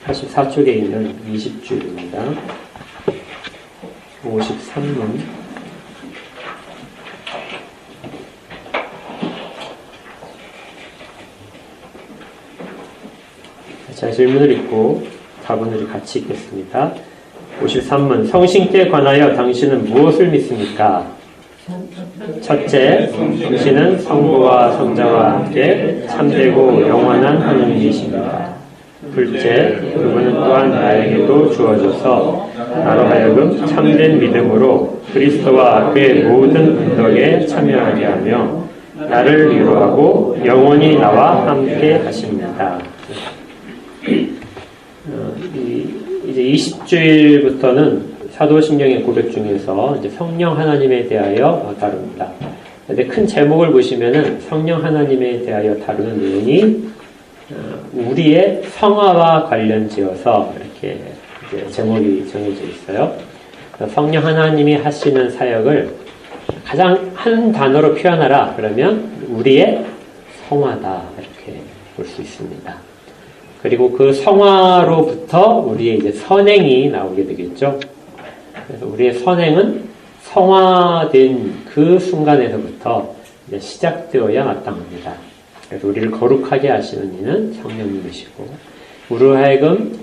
44쪽에 있는 20줄입니다. 53문. 자, 질문을 읽고 답문을 같이 읽겠습니다. 53문. 성신께 관하여 당신은 무엇을 믿습니까? 첫째, 당신은 성부와 성자와 함께 참되고 영원한 하나님이십니다. 둘째, 그분은 또한 나에게도 주어져서 나로 하여금 참된 믿음으로 그리스도와 그의 모든 은덕에 참여하게 하며 나를 위로하고 영원히 나와 함께 하십니다. 이제 20주일부터는 사도신경의 고백 중에서 이제 성령 하나님에 대하여 다룹니다. 근데 큰 제목을 보시면은 성령 하나님에 대하여 다루는 내용이 우리의 성화와 관련지어서 이렇게 이제 제목이 정해져 있어요. 성령 하나님이 하시는 사역을 가장 한 단어로 표현하라 그러면 우리의 성화다 이렇게 볼 수 있습니다. 그리고 그 성화로부터 우리의 이제 선행이 나오게 되겠죠. 그래서 우리의 선행은 성화된 그 순간에서부터 이제 시작되어야 마땅합니다. 그래서 우리를 거룩하게 하시는 이는 성령님이시고, 우리로 하여금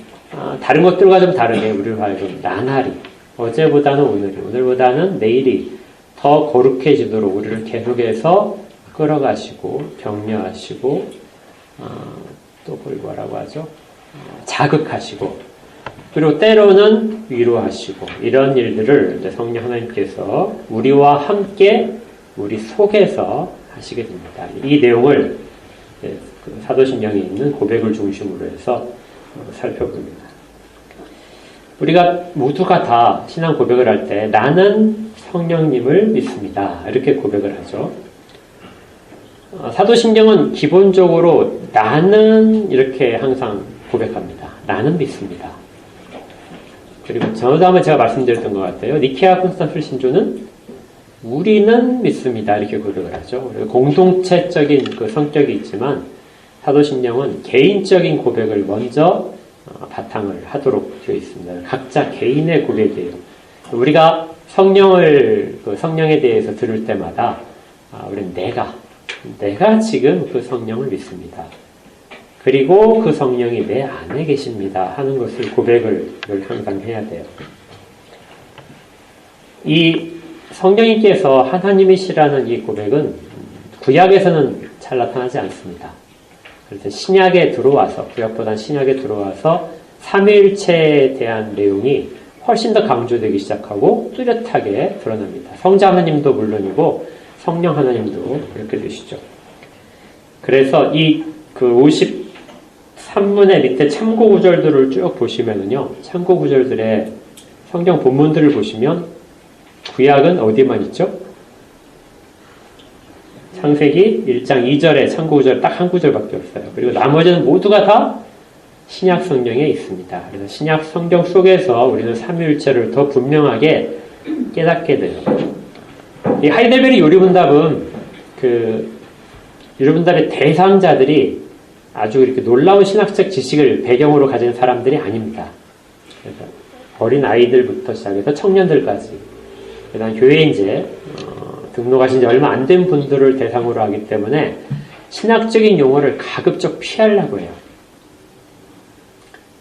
다른 것들과 좀 다르게 우리로 하여금 나날이, 어제보다는 오늘이, 오늘보다는 내일이 더 거룩해지도록 우리를 계속해서 끌어가시고 격려하시고 또 그걸 뭐라고 하죠? 자극하시고, 그리고 때로는 위로하시고, 이런 일들을 이제 성령 하나님께서 우리와 함께 우리 속에서 하시게 됩니다. 이 내용을 사도신경에 있는 고백을 중심으로 해서 살펴봅니다. 우리가 모두가 다 신앙 고백을 할 때 나는 성령님을 믿습니다. 이렇게 고백을 하죠. 사도신경은 기본적으로 나는 이렇게 항상 고백합니다. 나는 믿습니다. 그리고 전에도 한번 제가 말씀드렸던 것 같아요. 니케아 콘스탄스 신조는 우리는 믿습니다. 이렇게 고백을 하죠. 공동체적인 그 성격이 있지만 사도신경은 개인적인 고백을 먼저 바탕을 하도록 되어 있습니다. 각자 개인의 고백이에요. 우리가 성령에 대해서 들을 때마다 우리는 내가 지금 그 성령을 믿습니다. 그리고 그 성령이 내 안에 계십니다 하는 것을 고백을 항상 해야 돼요. 이 성령님께서 하나님이시라는 이 고백은 구약에서는 잘 나타나지 않습니다. 그래서 신약에 들어와서, 구약보다는 신약에 들어와서 삼위일체에 대한 내용이 훨씬 더 강조되기 시작하고 뚜렷하게 드러납니다. 성자 하나님도 물론이고 성령 하나님도 이렇게 되시죠. 그래서 그 53문의 밑에 참고 구절들을 쭉 보시면은요, 참고 구절들의 성경 본문들을 보시면 구약은 어디만 있죠? 창세기 1장 2절에 참고 구절 딱 한 구절밖에 없어요. 그리고 나머지는 모두가 다 신약 성경에 있습니다. 그래서 신약 성경 속에서 우리는 삼위일체를 더 분명하게 깨닫게 돼요. 이 하이델베르 요리문답은 요리문답의 대상자들이 아주 이렇게 놀라운 신학적 지식을 배경으로 가진 사람들이 아닙니다. 그래서 어린 아이들부터 시작해서 청년들까지, 그다음 교회에 이제 등록하신 지 얼마 안 된 분들을 대상으로 하기 때문에 신학적인 용어를 가급적 피하려고 해요.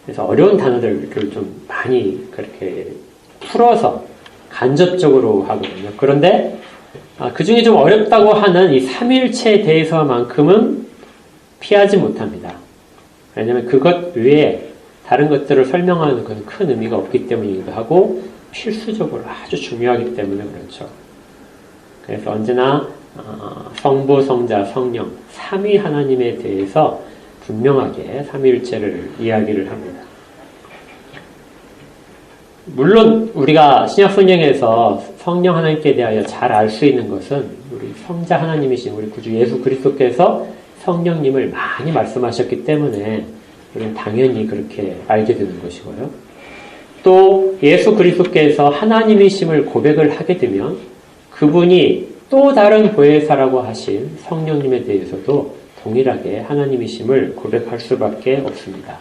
그래서 어려운 단어들을 좀 많이 그렇게 풀어서 간접적으로 하거든요. 그런데 그 중에 좀 어렵다고 하는 이 삼위일체에 대해서만큼은 피하지 못합니다. 왜냐하면 그것 외에 다른 것들을 설명하는 것은 큰 의미가 없기 때문이기도 하고 필수적으로 아주 중요하기 때문에 그렇죠. 그래서 언제나 성부, 성자, 성령, 삼위 하나님에 대해서 분명하게 삼위일체를 이야기를 합니다. 물론 우리가 신약성경에서 성령 하나님께 대하여 잘 알 수 있는 것은 우리 성자 하나님이신 우리 구주 예수 그리스도께서 성령님을 많이 말씀하셨기 때문에 우리는 당연히 그렇게 알게 되는 것이고요. 또 예수 그리스도께서 하나님이심을 고백을 하게 되면 그분이 또 다른 보혜사라고 하신 성령님에 대해서도 동일하게 하나님이심을 고백할 수밖에 없습니다.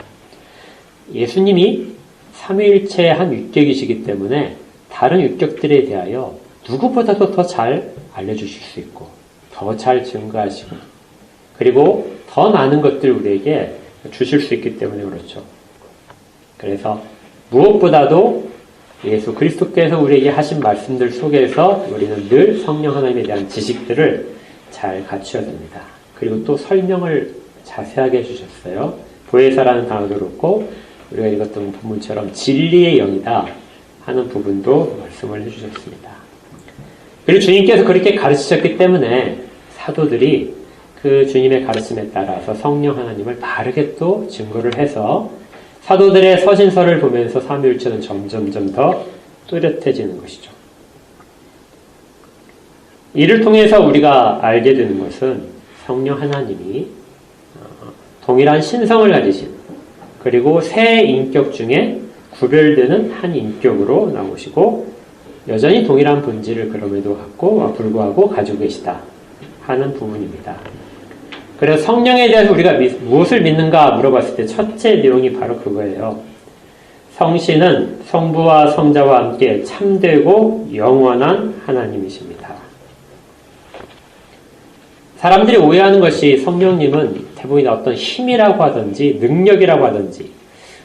예수님이 삼위일체의 한 유격이시기 때문에 다른 유격들에 대하여 누구보다도 더 잘 알려주실 수 있고 더 잘 증거하시고 그리고 더 많은 것들 우리에게 주실 수 있기 때문에 그렇죠. 그래서 무엇보다도 예수 그리스도께서 우리에게 하신 말씀들 속에서 우리는 늘 성령 하나님에 대한 지식들을 잘 갖춰야 됩니다. 그리고 또 설명을 자세하게 해주셨어요. 보혜사라는 단어도 그렇고 우리가 읽었던 본문처럼 진리의 영이다 하는 부분도 말씀을 해주셨습니다. 그리고 주님께서 그렇게 가르치셨기 때문에 사도들이 그 주님의 가르침에 따라서 성령 하나님을 바르게 또 증거를 해서 사도들의 서신서를 보면서 삼위일체는 점점점 더 뚜렷해지는 것이죠. 이를 통해서 우리가 알게 되는 것은 성령 하나님이 동일한 신성을 가지신 그리고 세 인격 중에 구별되는 한 인격으로 나오시고 여전히 동일한 본질을 그럼에도 불구하고 가지고 계시다 하는 부분입니다. 그래서 성령에 대해서 우리가 무엇을 믿는가 물어봤을 때 첫째 내용이 바로 그거예요. 성신은 성부와 성자와 함께 참되고 영원한 하나님이십니다. 사람들이 오해하는 것이 성령님은 대부분 어떤 힘이라고 하든지 능력이라고 하든지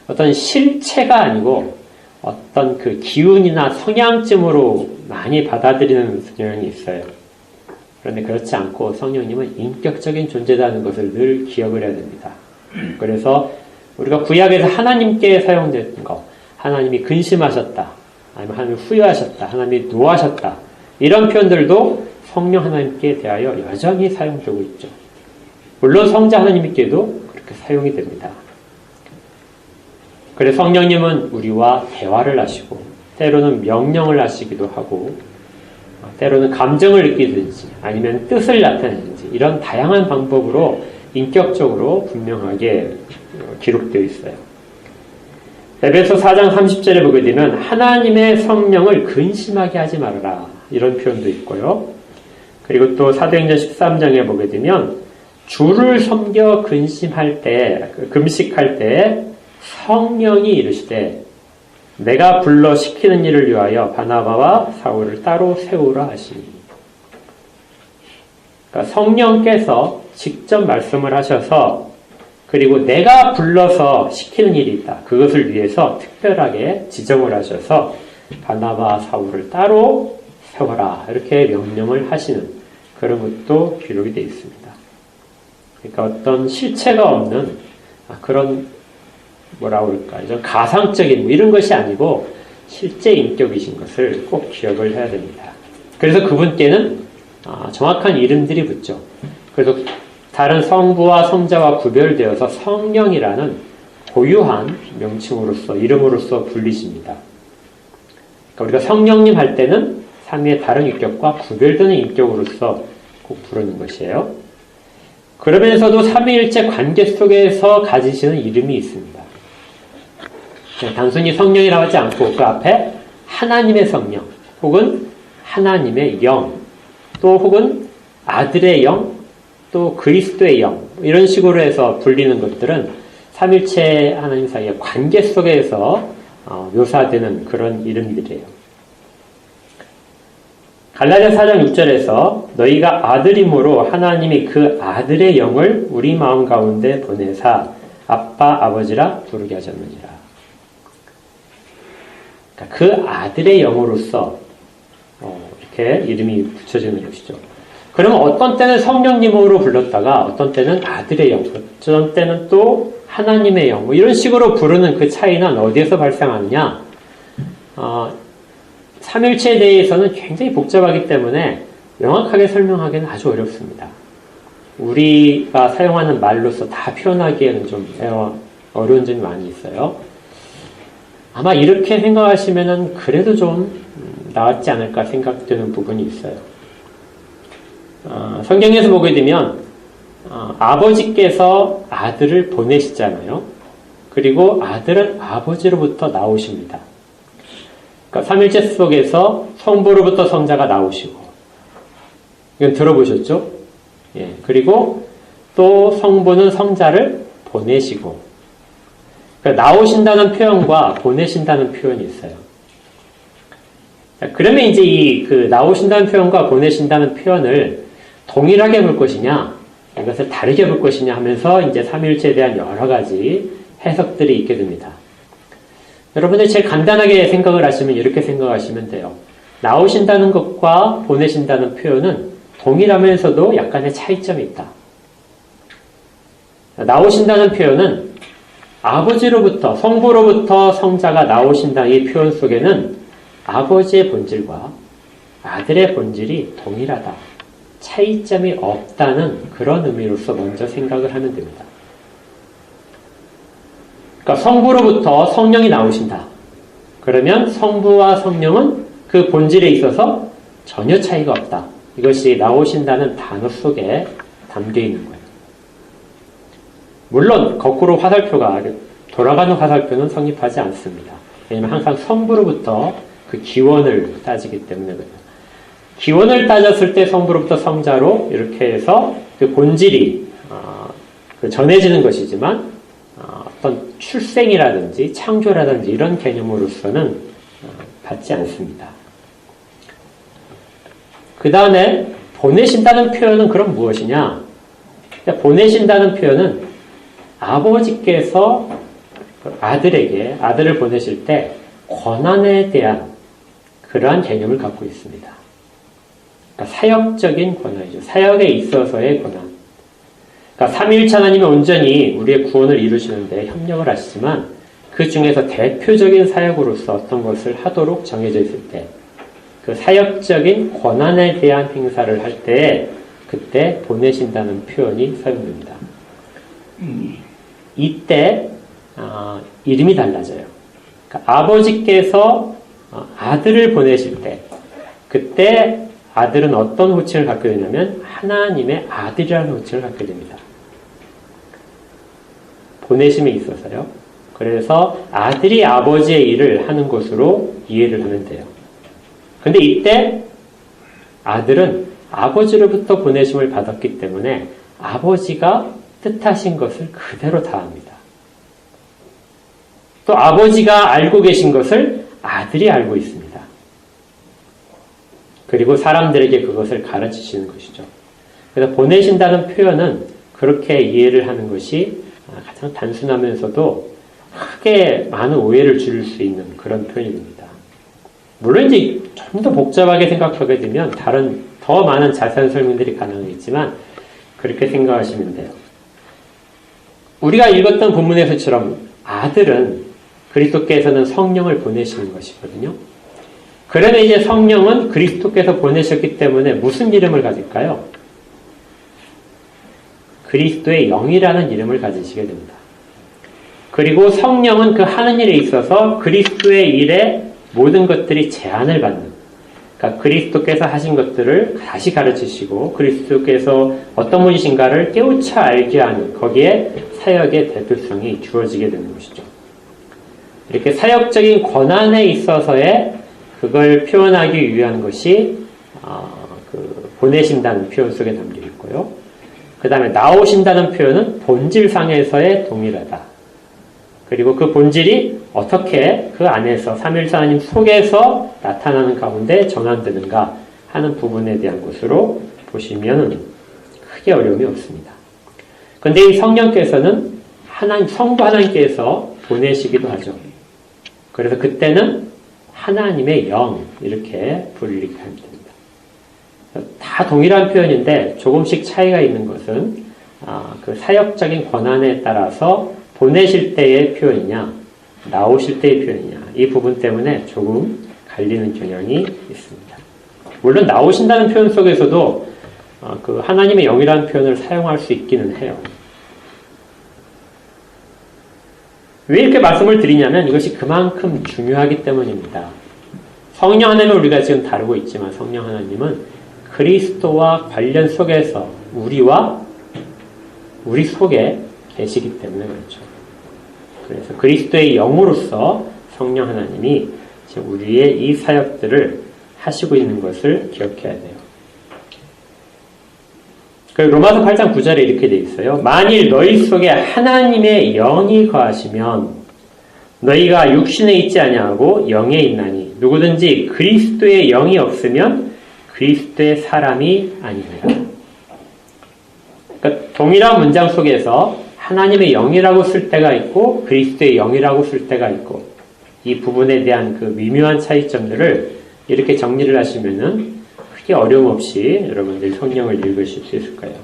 어떤 실체가 아니고 어떤 그 기운이나 성향쯤으로 많이 받아들이는 경향이 있어요. 그런데 그렇지 않고 성령님은 인격적인 존재라는 것을 늘 기억을 해야 됩니다. 그래서 우리가 구약에서 하나님께 사용됐던 거, 하나님이 근심하셨다, 아니면 하나님이 후회하셨다, 하나님이 노하셨다 이런 표현들도 성령 하나님께 대하여 여전히 사용되고 있죠. 물론 성자 하나님께도 그렇게 사용이 됩니다. 그래서 성령님은 우리와 대화를 하시고 때로는 명령을 하시기도 하고 때로는 감정을 느끼든지 아니면 뜻을 나타내든지 이런 다양한 방법으로 인격적으로 분명하게 기록되어 있어요. 에베소 4장 30절에 보게 되면 하나님의 성령을 근심하게 하지 말아라 이런 표현도 있고요. 그리고 또 사도행전 13장에 보게 되면 주를 섬겨 근심할 때, 금식할 때 성령이 이르시되 내가 불러 시키는 일을 위하여 바나바와 사울을 따로 세우라 하시니. 그러니까 성령께서 직접 말씀을 하셔서 그리고 내가 불러서 시키는 일이 있다. 그것을 위해서 특별하게 지정을 하셔서 바나바와 사울을 따로 세워라. 이렇게 명령을 하시는 그런 것도 기록이 되어 있습니다. 그러니까 어떤 실체가 없는 그런 뭐라고 그럴까 좀 가상적인 이런 것이 아니고 실제 인격이신 것을 꼭 기억을 해야 됩니다. 그래서 그분께는 정확한 이름들이 붙죠. 그래서 다른 성부와 성자와 구별되어서 성령이라는 고유한 명칭으로서 이름으로서 불리십니다. 그러니까 우리가 성령님 할 때는 삼위의 다른 인격과 구별되는 인격으로서 꼭 부르는 것이에요. 그러면서도 삼위일체 관계 속에서 가지시는 이름이 있습니다. 그냥 단순히 성령이라고 하지 않고 그 앞에 하나님의 성령 혹은 하나님의 영 또 혹은 아들의 영 또 그리스도의 영 이런 식으로 해서 불리는 것들은 삼일체 하나님 사이의 관계 속에서 묘사되는 그런 이름들이에요. 갈라디아 4장 6절에서 너희가 아들이므로 하나님이 그 아들의 영을 우리 마음 가운데 보내사 아빠 아버지라 부르게 하셨느니라. 그러니까 그 아들의 영으로서 이렇게 이름이 붙여지는 것이죠. 그러면 어떤 때는 성령님으로 불렀다가 어떤 때는 아들의 영, 어떤 때는 또 하나님의 영, 이런 식으로 부르는 그 차이는 어디에서 발생하느냐? 삼일체에 대해서는 굉장히 복잡하기 때문에 명확하게 설명하기는 아주 어렵습니다. 우리가 사용하는 말로서 다 표현하기에는 좀 어려운 점이 많이 있어요. 아마 이렇게 생각하시면은 그래도 좀 낫지 않을까 생각되는 부분이 있어요. 성경에서 보게 되면 아버지께서 아들을 보내시잖아요. 그리고 아들은 아버지로부터 나오십니다. 그러니까 삼일체 속에서 성부로부터 성자가 나오시고 이건 들어보셨죠? 예. 그리고 또 성부는 성자를 보내시고 그러니까 나오신다는 표현과 보내신다는 표현이 있어요. 그러면 이제 나오신다는 표현과 보내신다는 표현을 동일하게 볼 것이냐, 이것을 다르게 볼 것이냐 하면서 이제 삼위일체에 대한 여러 가지 해석들이 있게 됩니다. 여러분들 제일 간단하게 생각을 하시면 이렇게 생각하시면 돼요. 나오신다는 것과 보내신다는 표현은 동일하면서도 약간의 차이점이 있다. 나오신다는 표현은 아버지로부터, 성부로부터 성자가 나오신다 이 표현 속에는 아버지의 본질과 아들의 본질이 동일하다. 차이점이 없다는 그런 의미로서 먼저 생각을 하면 됩니다. 그러니까 성부로부터 성령이 나오신다. 그러면 성부와 성령은 그 본질에 있어서 전혀 차이가 없다. 이것이 나오신다는 단어 속에 담겨 있는 거예요. 물론 거꾸로 화살표가 돌아가는 화살표는 성립하지 않습니다. 왜냐하면 항상 성부로부터 그 기원을 따지기 때문에 그래요. 기원을 따졌을 때 성부로부터 성자로 이렇게 해서 그 본질이 전해지는 것이지만 어떤 출생이라든지 창조라든지 이런 개념으로서는 받지 않습니다. 그 다음에 보내신다는 표현은 그럼 무엇이냐? 보내신다는 표현은 아버지께서 아들에게 아들을 보내실 때 권한에 대한 그러한 개념을 갖고 있습니다. 그러니까 사역적인 권한이죠. 사역에 있어서의 권한. 그러니까 삼위일체 하나님이 온전히 우리의 구원을 이루시는데 협력을 하시지만 그 중에서 대표적인 사역으로서 어떤 것을 하도록 정해져 있을 때 그 사역적인 권한에 대한 행사를 할 때 그때 보내신다는 표현이 사용됩니다. 이때 이름이 달라져요. 그러니까 아버지께서 아들을 보내실 때 그때 아들은 어떤 호칭을 갖게 되냐면 하나님의 아들이라는 호칭을 갖게 됩니다. 보내심에 있어서요. 그래서 아들이 아버지의 일을 하는 것으로 이해를 하면 돼요. 근데 이때 아들은 아버지로부터 보내심을 받았기 때문에 아버지가 뜻하신 것을 그대로 다합니다. 또 아버지가 알고 계신 것을 아들이 알고 있습니다. 그리고 사람들에게 그것을 가르치시는 것이죠. 그래서 보내신다는 표현은 그렇게 이해를 하는 것이 가장 단순하면서도 크게 많은 오해를 줄일 수 있는 그런 표현입니다. 물론 이제 좀 더 복잡하게 생각하게 되면 다른 더 많은 자세한 설명들이 가능하겠지만 그렇게 생각하시면 돼요. 우리가 읽었던 본문에서처럼 아들은 그리스도께서는 성령을 보내시는 것이거든요. 그러면 이제 성령은 그리스도께서 보내셨기 때문에 무슨 이름을 가질까요? 그리스도의 영이라는 이름을 가지시게 됩니다. 그리고 성령은 그 하는 일에 있어서 그리스도의 일에 모든 것들이 제한을 받는, 그러니까 그리스도께서 하신 것들을 다시 가르치시고 그리스도께서 어떤 분이신가를 깨우쳐 알게 하는 거기에 사역의 대표성이 주어지게 되는 것이죠. 이렇게 사역적인 권한에 있어서의 그걸 표현하기 위한 것이 보내신다는 표현 속에 담겨 있고요. 그 다음에 나오신다는 표현은 본질상에서의 동일하다. 그리고 그 본질이 어떻게 그 안에서 삼위일체 하나님 속에서 나타나는 가운데 전환되는가 하는 부분에 대한 것으로 보시면 크게 어려움이 없습니다. 그런데 이 성령께서는 성부 하나님께서 보내시기도 하죠. 그래서 그때는 하나님의 영 이렇게 불리게 하면 됩니다. 다 동일한 표현인데 조금씩 차이가 있는 것은 그 사역적인 권한에 따라서 보내실 때의 표현이냐 나오실 때의 표현이냐 이 부분 때문에 조금 갈리는 경향이 있습니다. 물론 나오신다는 표현 속에서도 그 하나님의 영이라는 표현을 사용할 수 있기는 해요. 왜 이렇게 말씀을 드리냐면 이것이 그만큼 중요하기 때문입니다. 성령 하나님을 우리가 지금 다루고 있지만 성령 하나님은 그리스도와 관련 속에서 우리 속에 계시기 때문에 그렇죠. 그래서 그리스도의 영으로서 성령 하나님이 지금 우리의 이 사역들을 하시고 있는 것을 기억해야 돼요. 로마서 8장 9절에 이렇게 되어 있어요. 만일 너희 속에 하나님의 영이 거하시면 너희가 육신에 있지 아니하고 영에 있나니 누구든지 그리스도의 영이 없으면 그리스도의 사람이 아니니라. 그러니까 동일한 문장 속에서 하나님의 영이라고 쓸 때가 있고 그리스도의 영이라고 쓸 때가 있고 이 부분에 대한 그 미묘한 차이점들을 이렇게 정리를 하시면은 크게 어려움 없이 여러분들 성경을 읽으실 수 있을 거예요.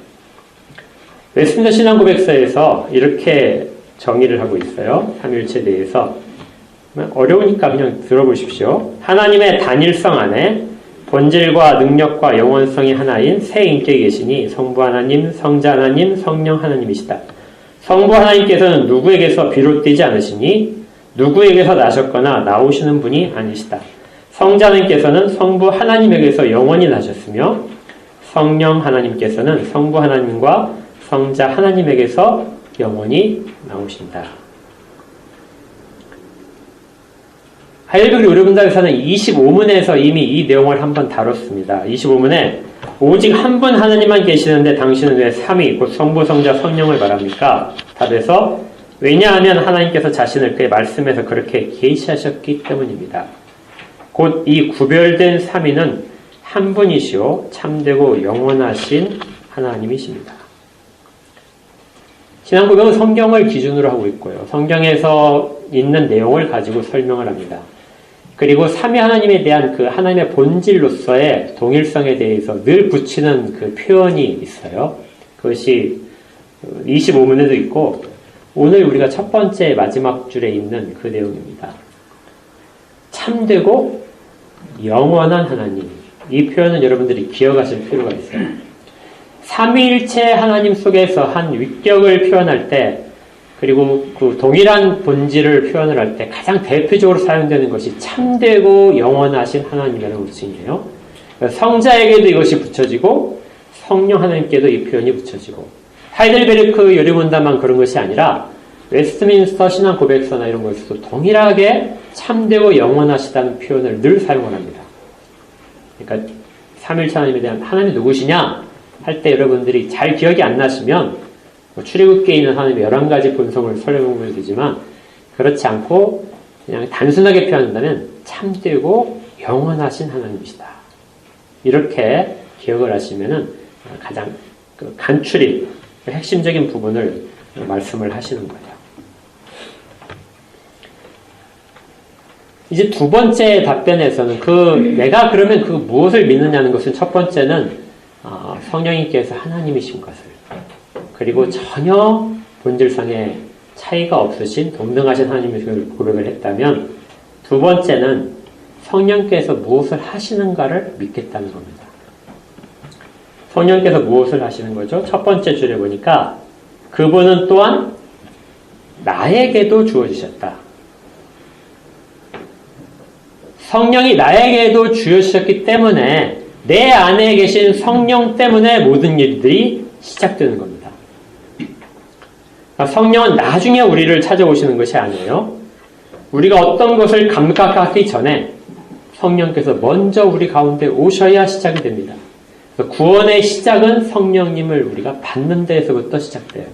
웨스민스터 신앙고백서에서 이렇게 정의를 하고 있어요. 삼위일체에 대해서. 어려우니까 그냥 들어보십시오. 하나님의 단일성 안에 본질과 능력과 영원성이 하나인 세 인격이 계시니 성부 하나님, 성자 하나님, 성령 하나님이시다. 성부 하나님께서는 누구에게서 비롯되지 않으시니 누구에게서 나셨거나 나오시는 분이 아니시다. 성자 하나님께서는 성부 하나님에게서 영원히 나셨으며 성령 하나님께서는 성부 하나님과 성자 하나님에게서 영원히 나오신다. 하일베그 의료분당에서는 25문에서 이미 이 내용을 한번 다뤘습니다. 25문에 오직 한 분 하나님만 계시는데 당신은 왜 삼위 곧 성부, 성자, 성령을 말합니까? 답에서 왜냐하면 하나님께서 자신을 그의 말씀에서 그렇게 계시하셨기 때문입니다. 곧 이 구별된 삼위는 한 분이시오 참되고 영원하신 하나님이십니다. 신앙고백은 성경을 기준으로 하고 있고요. 성경에서 있는 내용을 가지고 설명을 합니다. 그리고 삼위 하나님에 대한 그 하나님의 본질로서의 동일성에 대해서 늘 붙이는 그 표현이 있어요. 그것이 25문에도 있고 오늘 우리가 첫 번째 마지막 줄에 있는 그 내용입니다. 참되고 영원한 하나님. 이 표현은 여러분들이 기억하실 필요가 있어요. 삼위일체 하나님 속에서 한 위격을 표현할 때 그리고 그 동일한 본질을 표현을 할 때 가장 대표적으로 사용되는 것이 참되고 영원하신 하나님이라는 것이에요. 성자에게도 이것이 붙여지고 성령 하나님께도 이 표현이 붙여지고 하이델베르크 요리문답만 그런 것이 아니라 웨스트민스터 신앙고백서나 이런 것에서도 동일하게 참되고 영원하시다는 표현을 늘 사용을 합니다. 그러니까 삼위일체 하나님에 대한 하나님이 누구시냐 할 때 여러분들이 잘 기억이 안 나시면 출애굽기에 있는 하나님의 11가지 본성을 설명하면 되지만 그렇지 않고 그냥 단순하게 표현한다면 참되고 영원하신 하나님이시다. 이렇게 기억을 하시면은 가장 간추린 핵심적인 부분을 말씀을 하시는 거예요. 이제 두 번째 답변에서는 내가 그러면 그 무엇을 믿느냐는 것은 첫 번째는 성령님께서 하나님이신 것을 그리고 전혀 본질상의 차이가 없으신 동등하신 하나님을 고백을 했다면 두 번째는 성령께서 무엇을 하시는가를 믿겠다는 겁니다. 성령께서 무엇을 하시는 거죠? 첫 번째 줄에 보니까 그분은 또한 나에게도 주어지셨다. 성령이 나에게도 주어지셨기 때문에 내 안에 계신 성령 때문에 모든 일들이 시작되는 겁니다. 성령은 나중에 우리를 찾아오시는 것이 아니에요. 우리가 어떤 것을 감각하기 전에 성령께서 먼저 우리 가운데 오셔야 시작이 됩니다. 구원의 시작은 성령님을 우리가 받는 데에서부터 시작돼요.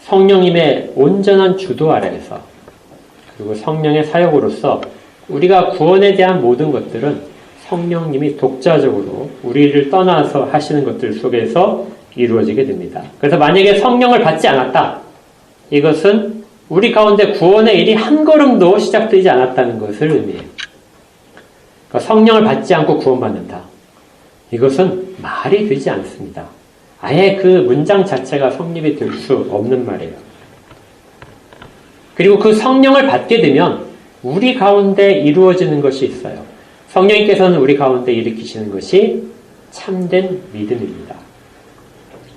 성령님의 온전한 주도 아래에서 그리고 성령의 사역으로서 우리가 구원에 대한 모든 것들은 성령님이 독자적으로 우리를 떠나서 하시는 것들 속에서 이루어지게 됩니다. 그래서 만약에 성령을 받지 않았다. 이것은 우리 가운데 구원의 일이 한 걸음도 시작되지 않았다는 것을 의미해요. 그러니까 성령을 받지 않고 구원받는다. 이것은 말이 되지 않습니다. 아예 그 문장 자체가 성립이 될 수 없는 말이에요. 그리고 그 성령을 받게 되면 우리 가운데 이루어지는 것이 있어요. 성령님께서는 우리 가운데 일으키시는 것이 참된 믿음입니다.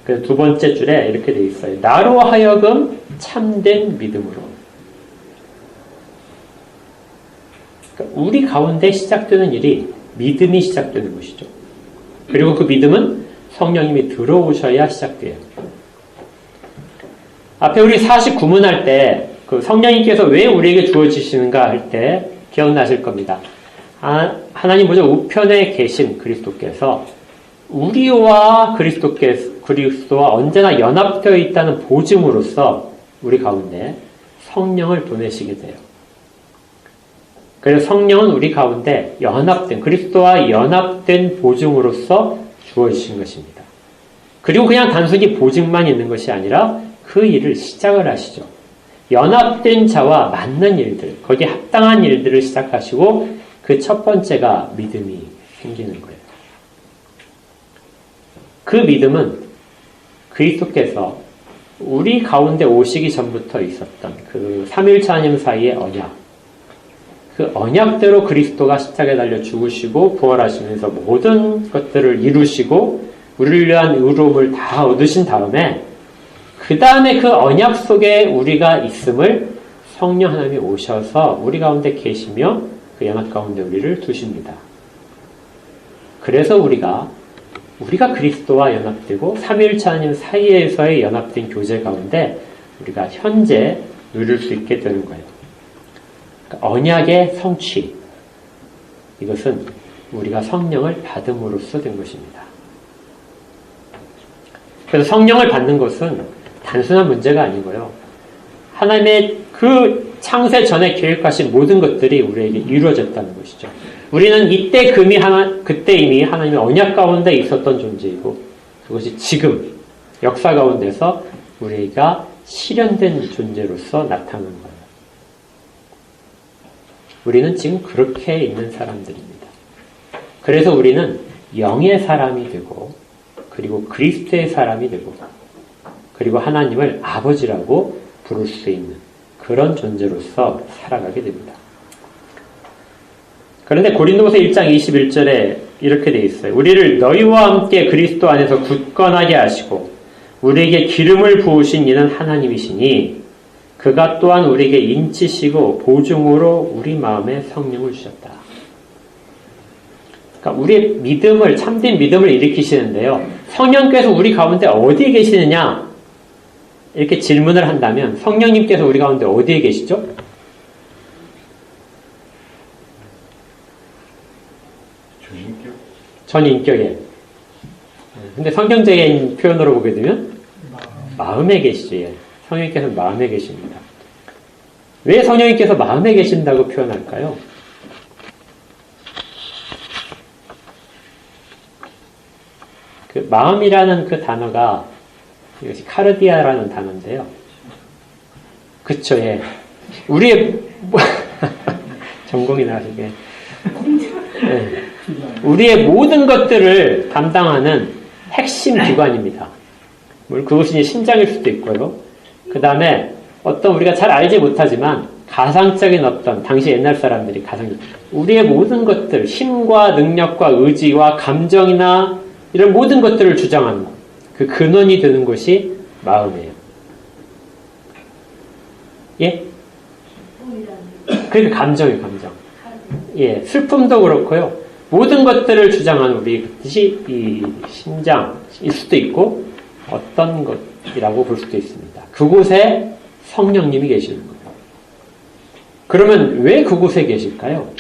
그래서 두 번째 줄에 이렇게 되어 있어요. 나로 하여금 참된 믿음으로. 그러니까 우리 가운데 시작되는 일이 믿음이 시작되는 것이죠. 그리고 그 믿음은 성령님이 들어오셔야 시작돼요. 앞에 우리 49문 할 때 그 성령님께서 왜 우리에게 주어지시는가 할 때 기억나실 겁니다. 하나님 보좌 우편에 계신 그리스도께서 우리와 그리스도께서 그리스도와 언제나 연합되어 있다는 보증으로서 우리 가운데 성령을 보내시게 돼요. 그래서 성령은 우리 가운데 그리스도와 연합된 보증으로서 주어지신 것입니다. 그리고 그냥 단순히 보증만 있는 것이 아니라 그 일을 시작을 하시죠. 연합된 자와 맞는 일들, 거기에 합당한 일들을 시작하시고 그 첫 번째가 믿음이 생기는 거예요. 그 믿음은 그리스도께서 우리 가운데 오시기 전부터 있었던 그 삼위일체 하나님 사이의 언약, 그 언약대로 그리스도가 십자가에 달려 죽으시고 부활하시면서 모든 것들을 이루시고 우리를 위한 의로움을 다 얻으신 다음에 그 다음에 그 언약 속에 우리가 있음을 성령 하나님이 오셔서 우리 가운데 계시며 그 연합 가운데 우리를 두십니다. 그래서 우리가 그리스도와 연합되고 삼위일체 하나님 사이에서의 연합된 교제 가운데 우리가 현재 누릴 수 있게 되는 거예요. 그러니까 언약의 성취, 이것은 우리가 성령을 받음으로써 된 것입니다. 그래서 성령을 받는 것은 단순한 문제가 아니고요. 하나님의 그 창세 전에 계획하신 모든 것들이 우리에게 이루어졌다는 것이죠. 우리는 그때 이미 하나님의 언약 가운데 있었던 존재이고 그것이 지금 역사 가운데서 우리가 실현된 존재로서 나타나는 거예요. 우리는 지금 그렇게 있는 사람들입니다. 그래서 우리는 영의 사람이 되고 그리고 그리스도의 사람이 되고 그리고 하나님을 아버지라고 부를 수 있는 그런 존재로서 살아가게 됩니다. 그런데 고린도후서 1장 21절에 이렇게 되어 있어요. 우리를 너희와 함께 그리스도 안에서 굳건하게 하시고 우리에게 기름을 부으신 이는 하나님이시니 그가 또한 우리에게 인치시고 보증으로 우리 마음에 성령을 주셨다. 그러니까 우리의 믿음을, 참된 믿음을 일으키시는데요. 성령께서 우리 가운데 어디에 계시느냐? 이렇게 질문을 한다면 성령님께서 우리 가운데 어디에 계시죠? 전인격에. 근데 성경적인 표현으로 보게 되면 마음에 계시죠. 예. 성령님께서 마음에 계십니다. 왜 성령님께서 마음에 계신다고 표현할까요? 그 마음이라는 그 단어가 이것이 카르디아라는 단어인데요. 그쵸, 예. 우리의 전공이 나시게. 예. 우리의 모든 것들을 담당하는 핵심 기관입니다. 물론 그것이 이제 심장일 수도 있고요. 그 다음에 어떤 우리가 잘 알지 못하지만 가상적인 어떤 당시 옛날 사람들이 우리의 모든 것들, 힘과 능력과 의지와 감정이나 이런 모든 것들을 주장하는 것. 그 근원이 되는 것이 마음이에요. 예? 그러니까 감정이에요, 감정. 예, 슬픔도 그렇고요. 모든 것들을 주장하는 우리 뜻이 이 심장일 수도 있고 어떤 것이라고 볼 수도 있습니다. 그곳에 성령님이 계시는 거예요. 그러면 왜 그곳에 계실까요?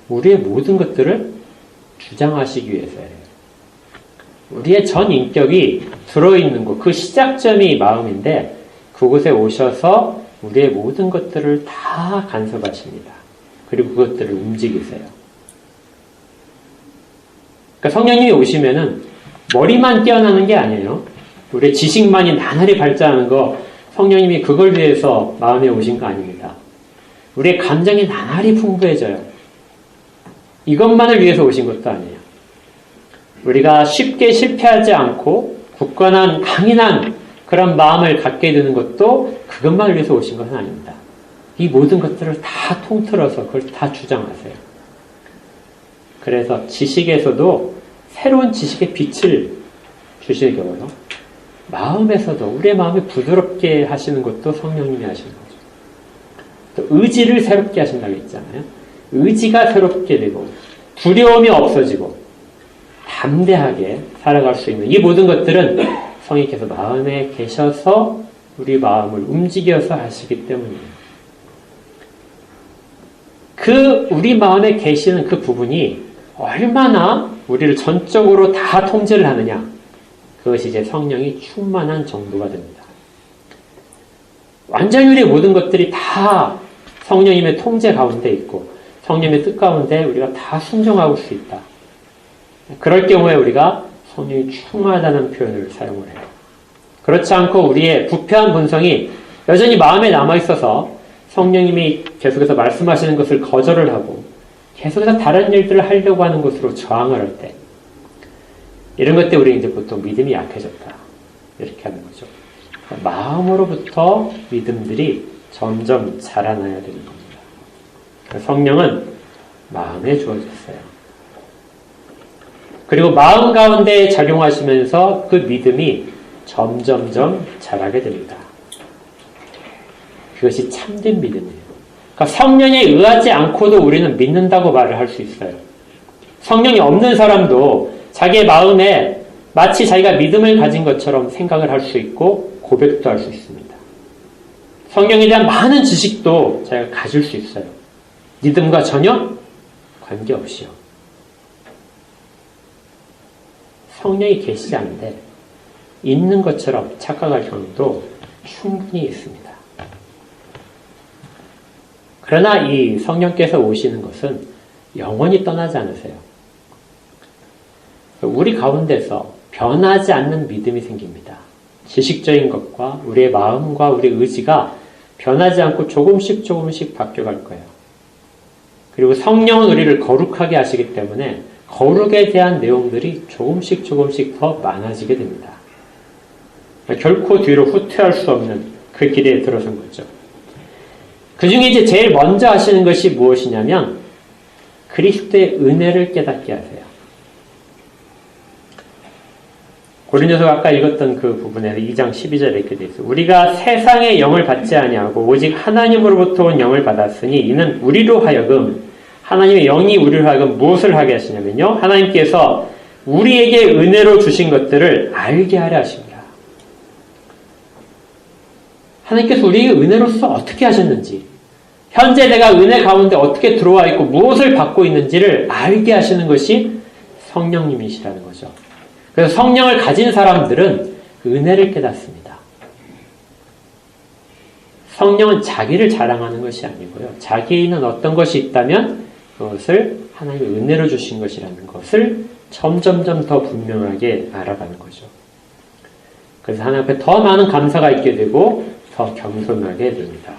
우리의 모든 것들을 주장하시기 위해서예요. 우리의 전 인격이 들어있는 곳, 그 시작점이 마음인데 그곳에 오셔서 우리의 모든 것들을 다 간섭하십니다. 그리고 그것들을 움직이세요. 그러니까 성령님이 오시면은 머리만 깨어나는 게 아니에요. 우리의 지식만이 나날이 발전하는 거 성령님이 그걸 위해서 마음에 오신 거 아닙니다. 우리의 감정이 나날이 풍부해져요. 이것만을 위해서 오신 것도 아니에요. 우리가 쉽게 실패하지 않고 굳건한 강인한 그런 마음을 갖게 되는 것도 그것만을 위해서 오신 것은 아닙니다. 이 모든 것들을 다 통틀어서 그걸 다 주장하세요. 그래서 지식에서도 새로운 지식의 빛을 주시고요. 마음에서도 우리의 마음을 부드럽게 하시는 것도 성령님이 하시는 거죠. 또 의지를 새롭게 하신다고 했잖아요. 의지가 새롭게 되고 두려움이 없어지고 담대하게 살아갈 수 있는 이 모든 것들은 성령께서 마음에 계셔서 우리 마음을 움직여서 하시기 때문이에요. 우리 마음에 계시는 그 부분이 얼마나 우리를 전적으로 다 통제를 하느냐. 그것이 이제 성령이 충만한 정도가 됩니다. 완전히 우리의 모든 것들이 다 성령님의 통제 가운데 있고 성령님의 뜻 가운데 우리가 다 순종하고 수 있다. 그럴 경우에 우리가 성령이 충만하다는 표현을 사용을 해요. 그렇지 않고 우리의 부패한 본성이 여전히 마음에 남아있어서 성령님이 계속해서 말씀하시는 것을 거절을 하고 계속해서 다른 일들을 하려고 하는 것으로 저항을 할 때, 이런 것 때 우리 이제 보통 믿음이 약해졌다. 이렇게 하는 거죠. 마음으로부터 믿음들이 점점 자라나야 되는 겁니다. 성령은 마음에 주어졌어요. 그리고 마음 가운데 작용하시면서 그 믿음이 점점점 자라게 됩니다. 그것이 참된 믿음이에요. 그러니까 성령에 의하지 않고도 우리는 믿는다고 말을 할 수 있어요. 성령이 없는 사람도 자기의 마음에 마치 자기가 믿음을 가진 것처럼 생각을 할 수 있고 고백도 할 수 있습니다. 성경에 대한 많은 지식도 자기가 가질 수 있어요. 믿음과 전혀 관계없이요. 성령이 계시지 않은데 있는 것처럼 착각할 경우도 충분히 있습니다. 그러나 이 성령께서 오시는 것은 영원히 떠나지 않으세요. 우리 가운데서 변하지 않는 믿음이 생깁니다. 지식적인 것과 우리의 마음과 우리의 의지가 변하지 않고 조금씩 바뀌어갈 거예요. 그리고 성령은 우리를 거룩하게 하시기 때문에 거룩에 대한 내용들이 조금씩 더 많아지게 됩니다. 결코 뒤로 후퇴할 수 없는 그 길에 들어선 거죠. 그 중에 이제 제일 먼저 하시는 것이 무엇이냐면 그리스도의 은혜를 깨닫게 하세요. 고린도서 아까 읽었던 그 부분에서 2장 12절에 이렇게 되어 있어요. 우리가 세상의 영을 받지 아니하고 오직 하나님으로부터 온 영을 받았으니 이는 우리로 하여금 하나님의 영이 우리로 하여금 무엇을 하게 하시냐면요. 하나님께서 우리에게 은혜로 주신 것들을 알게 하려 하십니다. 하나님께서 우리에게 은혜로서 어떻게 하셨는지, 현재 내가 은혜 가운데 어떻게 들어와 있고 무엇을 받고 있는지를 알게 하시는 것이 성령님이시라는 거죠. 그래서 성령을 가진 사람들은 은혜를 깨닫습니다. 성령은 자기를 자랑하는 것이 아니고요. 자기에 있는 어떤 것이 있다면 그것을 하나님의 은혜로 주신 것이라는 것을 점점점 더 분명하게 알아가는 거죠. 그래서 하나님 앞에 더 많은 감사가 있게 되고 더 겸손하게 됩니다.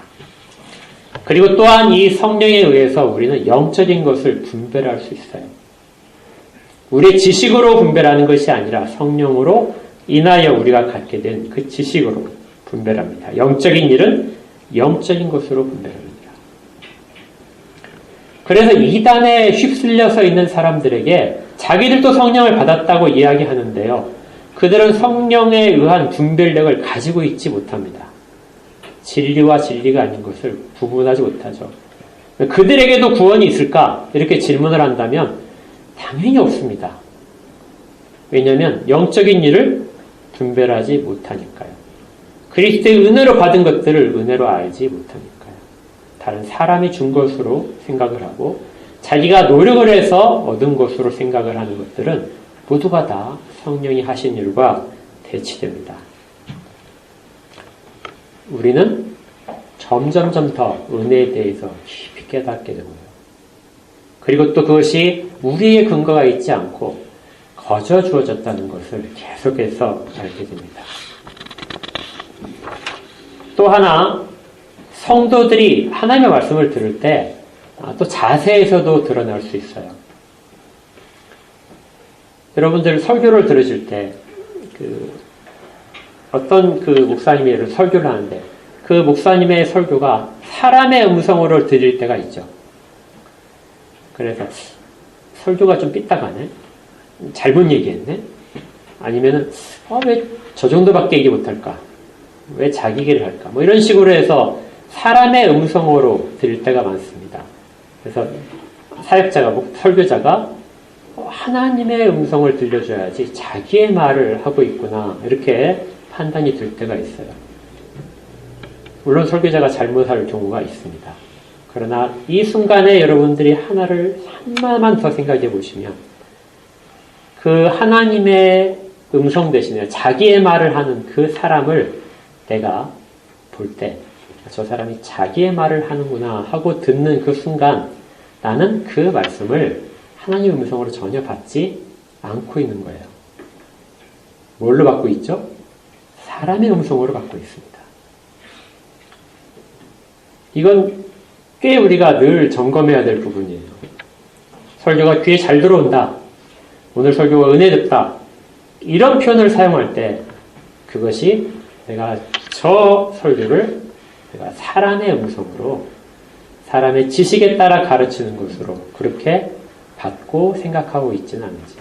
그리고 또한 이 성령에 의해서 우리는 영적인 것을 분별할 수 있어요. 우리의 지식으로 분별하는 것이 아니라 성령으로 인하여 우리가 갖게 된 그 지식으로 분별합니다. 영적인 일은 영적인 것으로 분별합니다. 그래서 이단에 휩쓸려서 있는 사람들에게 자기들도 성령을 받았다고 이야기하는데요. 그들은 성령에 의한 분별력을 가지고 있지 못합니다. 진리와 진리가 아닌 것을 구분하지 못하죠. 그들에게도 구원이 있을까? 이렇게 질문을 한다면 당연히 없습니다. 왜냐하면 영적인 일을 분별하지 못하니까요. 그리스도의 은혜로 받은 것들을 은혜로 알지 못하니까요. 다른 사람이 준 것으로 생각을 하고 자기가 노력을 해서 얻은 것으로 생각을 하는 것들은 모두가 다 성령이 하신 일과 대치됩니다. 우리는 점점점 더 은혜에 대해서 깊이 깨닫게 되고요. 그리고 또 그것이 우리의 근거가 있지 않고 거저 주어졌다는 것을 계속해서 알게 됩니다. 또 하나, 성도들이 하나님의 말씀을 들을 때 또 자세에서도 드러날 수 있어요. 여러분들 설교를 들으실 때 어떤 목사님이 예를 설교를 하는데 그 목사님의 설교가 사람의 음성으로 들릴 때가 있죠. 그래서 설교가 좀 삐딱하네? 잘못 얘기했네? 아니면은 왜 저 정도밖에 얘기 못할까? 왜 자기 얘기를 할까? 뭐 이런 식으로 해서 사람의 음성으로 들릴 때가 많습니다. 그래서 사역자가, 설교자가 하나님의 음성을 들려줘야지 자기의 말을 하고 있구나 이렇게 판단이 들 때가 있어요. 물론 설교자가 잘못할 경우가 있습니다. 그러나 이 순간에 여러분들이 하나만 더 생각해 보시면 그 하나님의 음성 대신에 자기의 말을 하는 그 사람을 내가 볼 때 저 사람이 자기의 말을 하는구나 하고 듣는 그 순간 나는 그 말씀을 하나님의 음성으로 전혀 받지 않고 있는 거예요. 뭘로 받고 있죠? 사람의 음성으로 받고 있습니다. 이건 꽤 우리가 늘 점검해야 될 부분이에요. 설교가 귀에 잘 들어온다. 오늘 설교가 은혜됐다. 이런 표현을 사용할 때 그것이 내가 저 설교를 내가 사람의 음성으로 사람의 지식에 따라 가르치는 것으로 그렇게 받고 생각하고 있지는 않은지,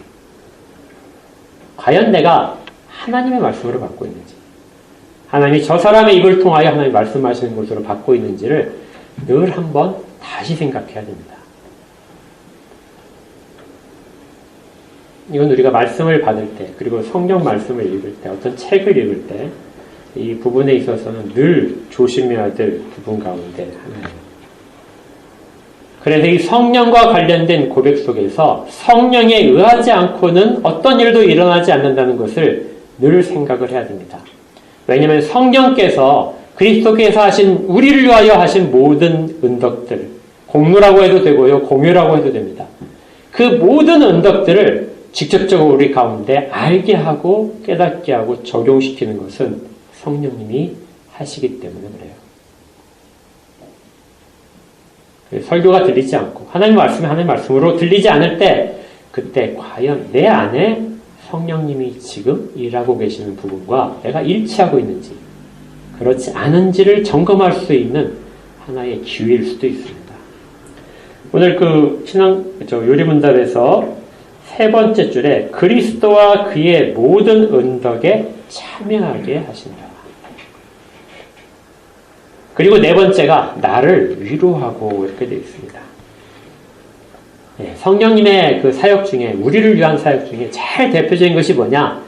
과연 내가 하나님의 말씀으로 받고 있는지, 하나님이 저 사람의 입을 통하여 하나님이 말씀하시는 것으로 받고 있는지를 늘 한번 다시 생각해야 됩니다. 이건 우리가 말씀을 받을 때, 그리고 성경 말씀을 읽을 때, 어떤 책을 읽을 때 이 부분에 있어서는 늘 조심해야 될 부분 가운데 하나예요. 그래서 이 성령과 관련된 고백 속에서 성령에 의하지 않고는 어떤 일도 일어나지 않는다는 것을 늘 생각을 해야 됩니다. 왜냐하면 성령께서 그리스도께서 하신, 우리를 위하여 하신 모든 은덕들, 공로라고 해도 되고요, 공유라고 해도 됩니다. 그 모든 은덕들을 직접적으로 우리 가운데 알게 하고 깨닫게 하고 적용시키는 것은 성령님이 하시기 때문에 그래요. 설교가 들리지 않고 하나님 말씀이 하나님 말씀으로 들리지 않을 때 그때 과연 내 안에 성령님이 지금 일하고 계시는 부분과 내가 일치하고 있는지 그렇지 않은지를 점검할 수 있는 하나의 기회일 수도 있습니다. 오늘 그 요리문답에서 세 번째 줄에 그리스도와 그의 모든 은덕에 참여하게 하신다. 그리고 네 번째가 나를 위로하고 이렇게 되어 있습니다. 네, 성령님의 그 사역 중에, 우리를 위한 사역 중에 제일 대표적인 것이 뭐냐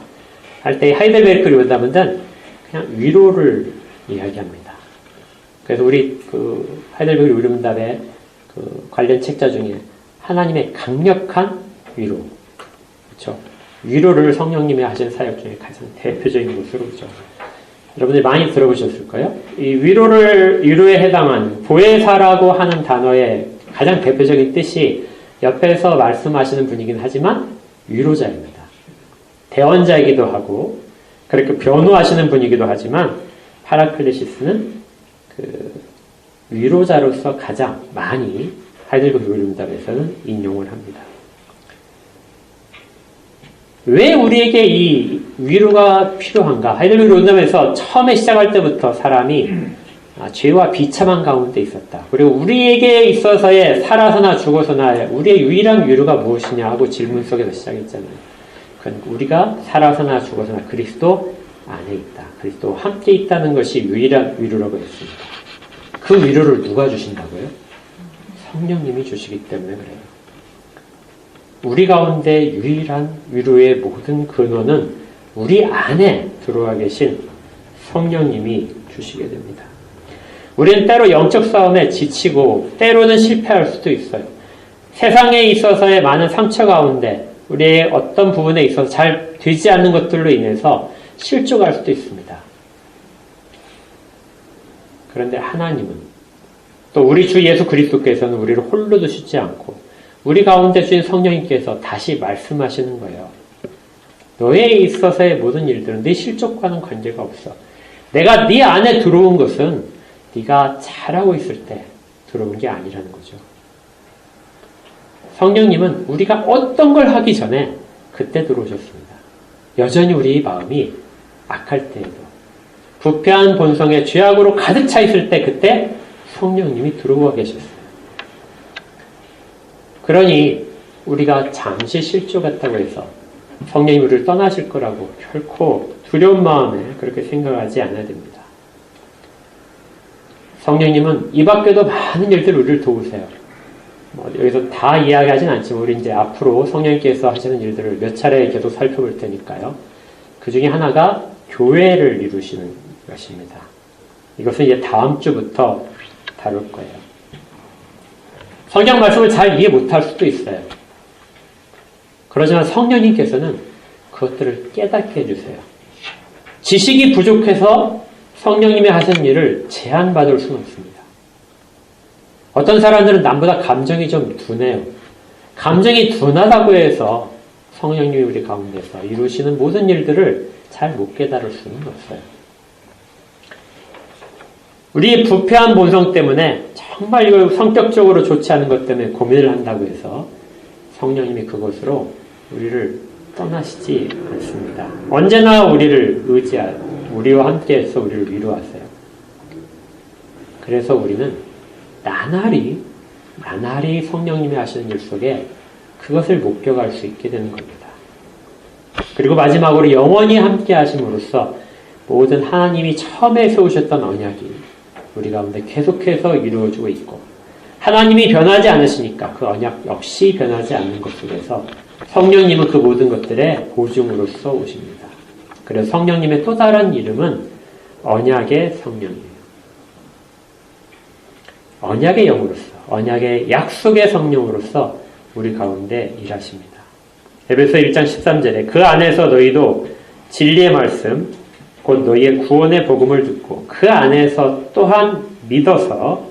할 때 하이델베르크 요리문답은 그냥 위로를 이야기합니다. 그래서 우리 그 하이델베르크 요리문답의 그 관련 책자 중에 하나님의 강력한 위로, 그렇죠? 위로를 성령님이 하신 사역 중에 가장 대표적인 것으로 그렇죠. 여러분들이 많이 들어보셨을 거예요. 이 위로에 해당하는 보혜사라고 하는 단어의 가장 대표적인 뜻이 옆에서 말씀하시는 분이긴 하지만 위로자입니다. 대언자이기도 하고 그렇게 변호하시는 분이기도 하지만 파라클레시스는 그 위로자로서 가장 많이 하이델베르크 요리문답에서는 인용을 합니다. 왜 우리에게 이 위로가 필요한가? 하이델베르크 요리문답에서 처음에 시작할 때부터 사람이 죄와 비참한 가운데 있었다. 그리고 우리에게 있어서의 살아서나 죽어서나 우리의 유일한 위로가 무엇이냐 하고 질문 속에서 시작했잖아요. 그건 우리가 살아서나 죽어서나 그리스도 안에 있다. 그리스도와 함께 있다는 것이 유일한 위로라고 했습니다. 그 위로를 누가 주신다고요? 성령님이 주시기 때문에 그래요. 우리 가운데 유일한 위로의 모든 근원은 우리 안에 들어와 계신 성령님이 주시게 됩니다. 우리는 때로 영적 싸움에 지치고 때로는 실패할 수도 있어요. 세상에 있어서의 많은 상처 가운데 우리의 어떤 부분에 있어서 잘 되지 않는 것들로 인해서 실족할 수도 있습니다. 그런데 하나님은 또 우리 주 예수 그리스도께서는 우리를 홀로 두시지 않고 우리 가운데 주신 성령님께서 다시 말씀하시는 거예요. 너에 있어서의 모든 일들은 네 실족과는 관계가 없어. 내가 네 안에 들어온 것은 네가 잘하고 있을 때 들어온 게 아니라는 거죠. 성령님은 우리가 어떤 걸 하기 전에 그때 들어오셨습니다. 여전히 우리 마음이 악할 때에도 부패한 본성의 죄악으로 가득 차 있을 때 그때 성령님이 들어와 계셨어요. 그러니 우리가 잠시 실족했다고 해서 성령님이 우리를 떠나실 거라고 결코 두려운 마음에 그렇게 생각하지 않아야 됩니다. 성령님은 이 밖에도 많은 일들 우리를 도우세요. 여기서 다 이야기하진 않지만 우리 이제 앞으로 성령님께서 하시는 일들을 몇 차례 계속 살펴볼 테니까요. 그 중에 하나가 교회를 이루시는 것입니다. 이것은 이제 다음 주부터 다룰 거예요. 성경 말씀을 잘 이해 못할 수도 있어요. 그러지만 성령님께서는 그것들을 깨닫게 해주세요. 지식이 부족해서 성령님이 하신 일을 제한받을 수는 없습니다. 어떤 사람들은 남보다 감정이 좀 둔해요. 감정이 둔하다고 해서 성령님이 우리 가운데서 이루시는 모든 일들을 잘 못 깨달을 수는 없어요. 우리의 부패한 본성 때문에 정말 이거 성격적으로 좋지 않은 것 때문에 고민을 한다고 해서 성령님이 그것으로 우리를 떠나시지 않습니다. 언제나 우리를 우리와 함께해서 우리를 위로하세요. 그래서 우리는 나날이 성령님이 하시는 일 속에 그것을 목격할 수 있게 되는 겁니다. 그리고 마지막으로 영원히 함께 하심으로써 모든 하나님이 처음에 세우셨던 언약이 우리 가운데 계속해서 이루어지고 있고, 하나님이 변하지 않으시니까 그 언약 역시 변하지 않는 것 속에서 성령님은 그 모든 것들의 보증으로서 오십니다. 그래서 성령님의 또 다른 이름은 언약의 성령이에요. 언약의 영으로서, 언약의 약속의 성령으로서 우리 가운데 일하십니다. 에베소 1장 13절에 그 안에서 너희도 진리의 말씀, 곧 너희의 구원의 복음을 듣고 그 안에서 또한 믿어서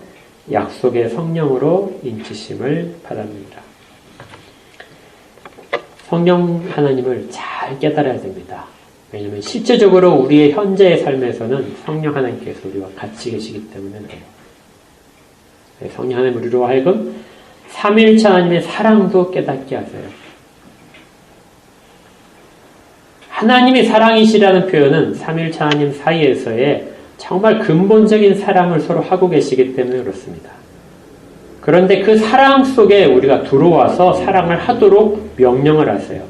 약속의 성령으로 인치심을 받았느니라. 성령 하나님을 잘 깨달아야 됩니다. 왜냐하면 실제적으로 우리의 현재의 삶에서는 성령 하나님께서 우리와 같이 계시기 때문에 성령 하나님 우리로 하여금 삼위일체 하나님의 사랑도 깨닫게 하세요. 하나님이 사랑이시라는 표현은 삼위일체 하나님 사이에서의 정말 근본적인 사랑을 서로 하고 계시기 때문에 그렇습니다. 그런데 그 사랑 속에 우리가 들어와서 사랑을 하도록 명령을 하세요.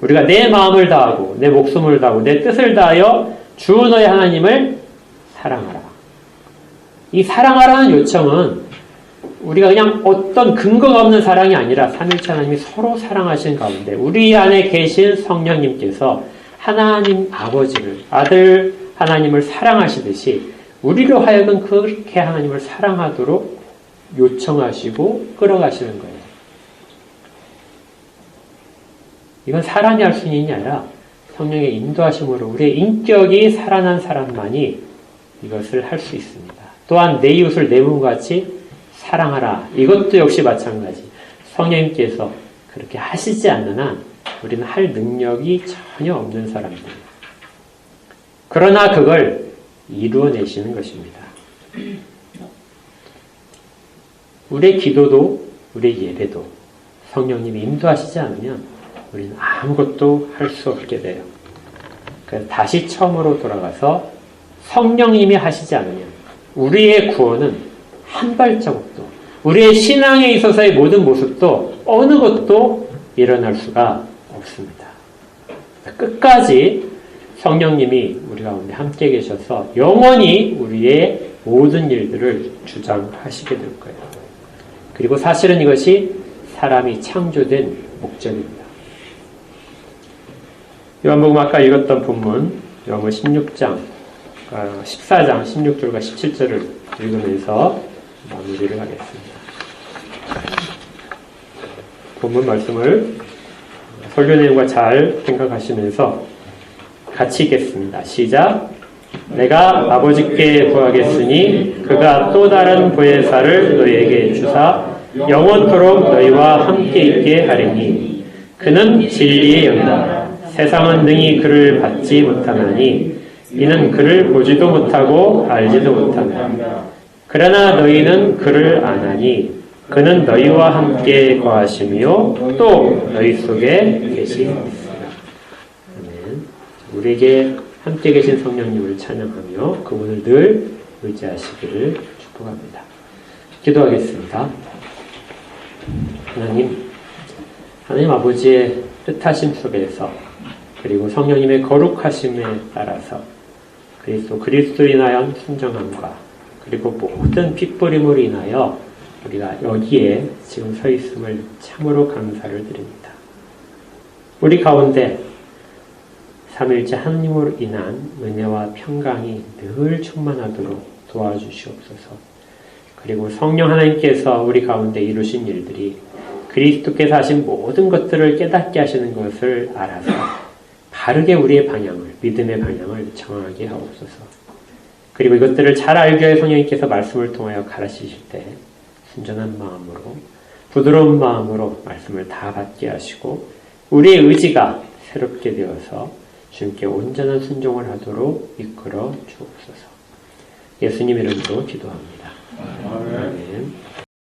우리가 내 마음을 다하고 내 목숨을 다하고 내 뜻을 다하여 주 너의 하나님을 사랑하라. 이 사랑하라는 요청은 우리가 그냥 어떤 근거가 없는 사랑이 아니라 삼위일체 하나님이 서로 사랑하시는 가운데 우리 안에 계신 성령님께서 하나님 아버지를, 아들 하나님을 사랑하시듯이 우리로 하여금 그렇게 하나님을 사랑하도록 요청하시고 끌어가시는 거예요. 이건 사람이 할 수 있는 일이 아니라 성령의 인도하심으로 우리의 인격이 살아난 사람만이 이것을 할 수 있습니다. 또한 내 이웃을 내 몸과 같이 사랑하라. 이것도 역시 마찬가지. 성령님께서 그렇게 하시지 않는 한 우리는 할 능력이 전혀 없는 사람들입니다. 그러나 그걸 이루어내시는 것입니다. 우리의 기도도 우리의 예배도 성령님이 인도하시지 않으면 우리는 아무것도 할 수 없게 돼요. 그래서 다시 처음으로 돌아가서 성령님이 하시지 않으면 우리의 구원은 한 발자국도, 우리의 신앙에 있어서의 모든 모습도 어느 것도 일어날 수가 없습니다. 끝까지 성령님이 우리 가운데 함께 계셔서 영원히 우리의 모든 일들을 주장하시게 될 거예요. 그리고 사실은 이것이 사람이 창조된 목적입니다. 요한복음 아까 읽었던 본문, 요한복음 14장 16절과 17절을 읽으면서 마무리를 하겠습니다. 본문 말씀을 설교 내용과 잘 생각하시면서 같이 읽겠습니다. 시작. 내가 아버지께 구하겠으니 그가 또 다른 보혜사를 너희에게 주사 영원토록 너희와 함께 있게 하리니 그는 진리의 영이다. 세상은 능히 그를 받지 못하나니 이는 그를 보지도 못하고 알지도 못하며 그러나 너희는 그를 아나니 그는 너희와 함께 거하시며 또 너희 속에 계시니라. 아멘. 우리에게 함께 계신 성령님을 찬양하며 그분을 늘 의지하시기를 축복합니다. 기도하겠습니다. 하나님 아버지의 뜻하심 속에서 그리고 성령님의 거룩하심에 따라서 그리스도로 인하여 순정함과 그리고 모든 핏부림으로 인하여 우리가 여기에 지금 서 있음을 참으로 감사를 드립니다. 우리 가운데 삼위일체 하나님으로 인한 은혜와 평강이 늘 충만하도록 도와주시옵소서. 그리고 성령 하나님께서 우리 가운데 이루신 일들이 그리스도께서 하신 모든 것들을 깨닫게 하시는 것을 알아서 바르게 우리의 방향을, 믿음의 방향을 정하게 하옵소서. 그리고 이것들을 잘 알기 위해 성령님께서 말씀을 통하여 가르치실 때 순전한 마음으로, 부드러운 마음으로 말씀을 다 받게 하시고 우리의 의지가 새롭게 되어서 주님께 온전한 순종을 하도록 이끌어 주옵소서. 예수님 이름으로 기도합니다. 아멘.